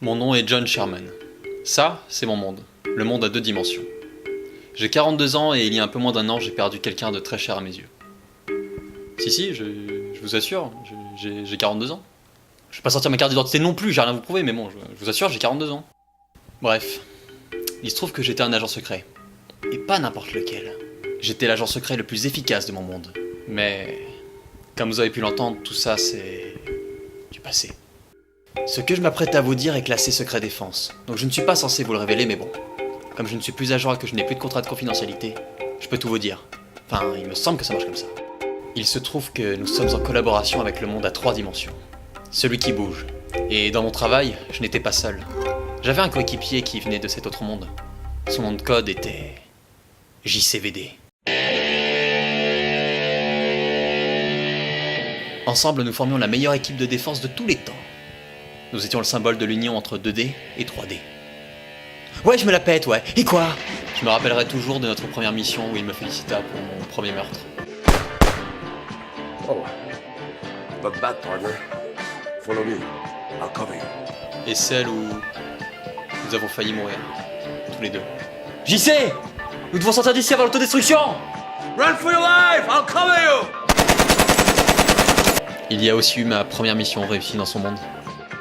Mon nom est John Sherman. Ça, c'est mon monde. Le monde à 2 dimensions. J'ai 42 ans et il y a un peu moins d'1 an, j'ai perdu quelqu'un de très cher à mes yeux. Si, je vous assure, j'ai 42 ans. Je vais pas sortir ma carte d'identité non plus, j'ai rien à vous prouver, mais bon, je vous assure, j'ai 42 ans. Bref, il se trouve que j'étais un agent secret. Et pas n'importe lequel. J'étais l'agent secret le plus efficace de mon monde. Mais, comme vous avez pu l'entendre, tout ça c'est du passé. Ce que je m'apprête à vous dire est classé secret défense, donc je ne suis pas censé vous le révéler, mais bon. Comme je ne suis plus agent et que je n'ai plus de contrat de confidentialité, je peux tout vous dire. Enfin, il me semble que ça marche comme ça. Il se trouve que nous sommes en collaboration avec le monde à 3 dimensions. Celui qui bouge. Et dans mon travail, je n'étais pas seul. J'avais un coéquipier qui venait de cet autre monde. Son nom de code était... JCVD. Ensemble, nous formions la meilleure équipe de défense de tous les temps. Nous étions le symbole de l'union entre 2D et 3D. Ouais, je me la pète, ouais. Et quoi? Je me rappellerai toujours de notre première mission où il me félicita pour mon premier meurtre. Oh, look back, partner. Follow me. I'll cover you. Et celle où nous avons failli mourir, tous les deux. JC! Nous devons sortir d'ici avant l'autodestruction! Run for your life! I'll cover you! Il y a aussi eu ma première mission réussie dans son monde.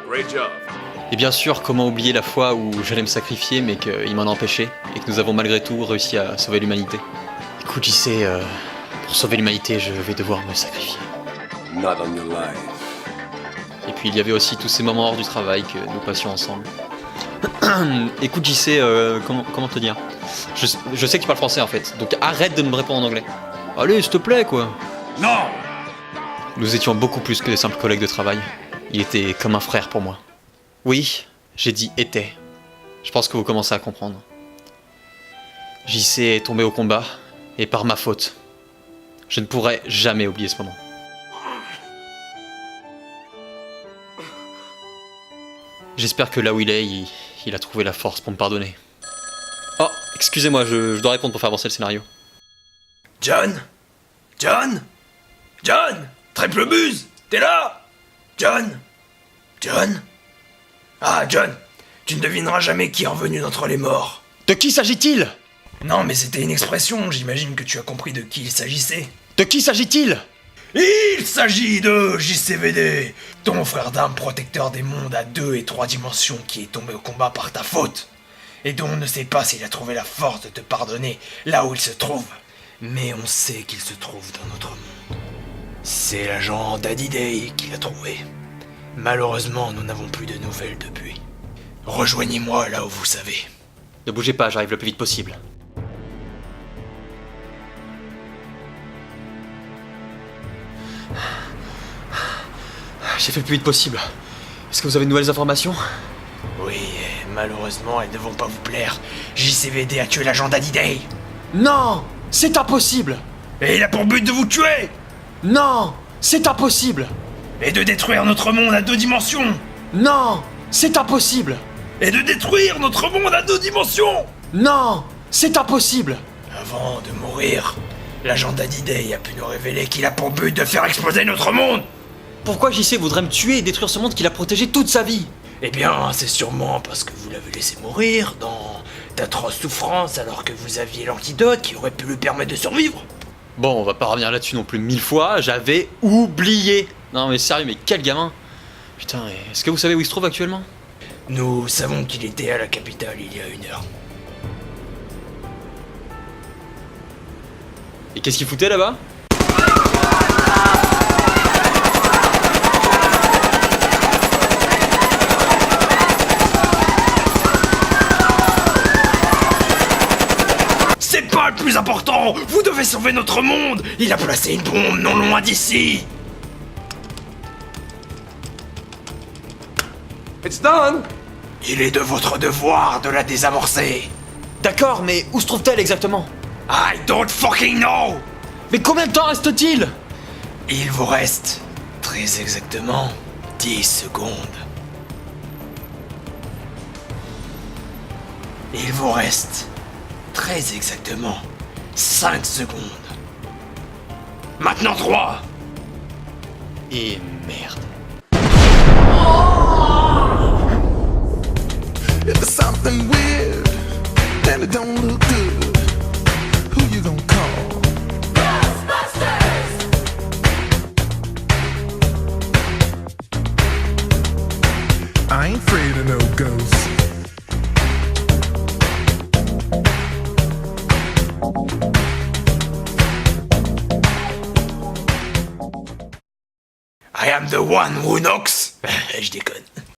Great job. Et bien sûr, comment oublier la fois où j'allais me sacrifier mais qu'il m'en a empêché et que nous avons malgré tout réussi à sauver l'humanité. Écoute, JC, pour sauver l'humanité, je vais devoir me sacrifier. Not on your life. Et puis il y avait aussi tous ces moments hors du travail que nous passions ensemble. Écoute JC, comment te dire, je sais que tu parles français en fait, donc arrête de me répondre en anglais. Allez, s'il te plaît quoi. Non! Nous étions beaucoup plus que des simples collègues de travail. Il était comme un frère pour moi. Oui, j'ai dit était. Je pense que vous commencez à comprendre. JC est tombé au combat, et par ma faute. Je ne pourrai jamais oublier ce moment. J'espère que là où il est, il a trouvé la force pour me pardonner. Oh, excusez-moi, je dois répondre pour faire avancer le scénario. John? John? John? Triple buse? T'es là? John? John? Ah, John, tu ne devineras jamais qui est revenu d'entre les morts. De qui s'agit-il? Non, mais c'était une expression, j'imagine que tu as compris de qui il s'agissait. De qui s'agit-il? Il s'agit de JCVD, ton frère d'armes protecteur des mondes à 2 et 3 dimensions qui est tombé au combat par ta faute, et dont on ne sait pas s'il a trouvé la force de te pardonner là où il se trouve. Mais on sait qu'il se trouve dans notre monde. C'est l'agent Daddy Day qui l'a trouvé. Malheureusement, nous n'avons plus de nouvelles depuis. Rejoignez-moi là où vous savez. Ne bougez pas, j'arrive le plus vite possible. J'ai fait le plus vite possible. Est-ce que vous avez de nouvelles informations? Oui, malheureusement, elles ne vont pas vous plaire. JCVD a tué l'agent Daddy Day. Non! C'est impossible! Et il a pour but de vous tuer! Non! C'est impossible! Et de détruire notre monde à 2 dimensions! Non! C'est impossible! Et de détruire notre monde à 2 dimensions! Non! C'est impossible! Avant de mourir, l'agent Daddy Day a pu nous révéler qu'il a pour but de faire exploser notre monde! Pourquoi JC voudrait me tuer et détruire ce monde qu'il a protégé toute sa vie? Eh bien, c'est sûrement parce que vous l'avez laissé mourir dans d'atroces souffrances alors que vous aviez l'antidote qui aurait pu lui permettre de survivre. Bon, on va pas revenir là-dessus non plus 1000 fois, j'avais oublié! Non mais sérieux, mais quel gamin! Putain, est-ce que vous savez où il se trouve actuellement? Nous savons qu'il était à la capitale il y a 1 heure. Et qu'est-ce qu'il foutait là-bas? C'est pas le plus important! Vous devez sauver notre monde! Il a placé une bombe non loin d'ici! It's done! Il est de votre devoir de la désamorcer! D'accord, mais où se trouve-t-elle exactement? I don't fucking know! Mais combien de temps reste-t-il? Il vous reste, très exactement, 10 secondes. Il vous reste, très exactement, 5 secondes. Maintenant 3! Et merde. It don't look good. Who you gonna call? I ain't afraid of no ghosts. I am the one who knocks. Je déconne.